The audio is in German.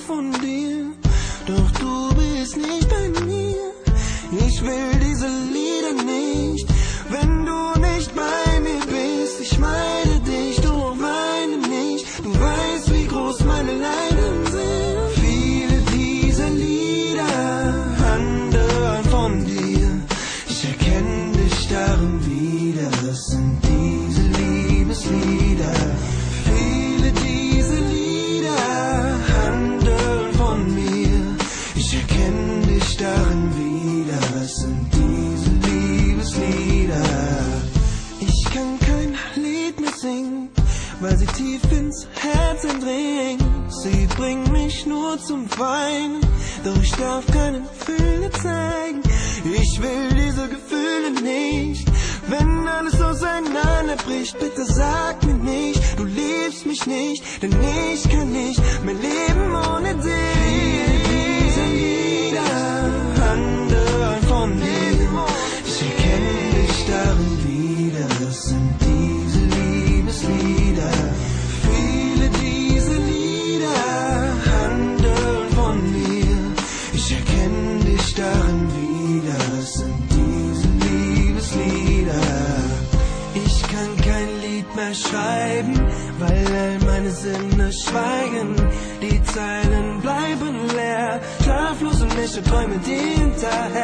von dir, doch du bist nicht bei mir. Ich will diese Lieder nicht, wenn du nicht bei mir bist. Ich meine dich, du weine nicht, du weißt, wie groß meine Leiden sind. Viele dieser Lieder handeln von dir, ich erkenne dich darin wieder. Es sind diese Liebeslieder. Viele dieser Lieder handeln von mir, ich erkenne dich darin wieder. Es sind diese Liebeslieder. Ich kann kein Lied mehr singen, weil sie tief ins Herz eindringen. Sie bringen mich nur zum Weinen, doch ich darf keine Gefühle zeigen. Ich will diese Gefühle nicht. Wenn alles auseinanderbricht, bitte sag mir nicht, du liebst mich nicht, denn ich kann nicht mehr leben ohne dich. Diese Lieder handeln von dir, ich erkenne dich darin wieder. Es sind diese Liebeslieder. Viele dieser Lieder handeln von mir, ich erkenne dich darin wieder. Es sind diese Liebeslieder. Ich kann kein Lied mehr schreiben, weil all meine Sinne schweigen. Die Zeilen bleiben leer, schlaflose Nächte träume dir hinterher.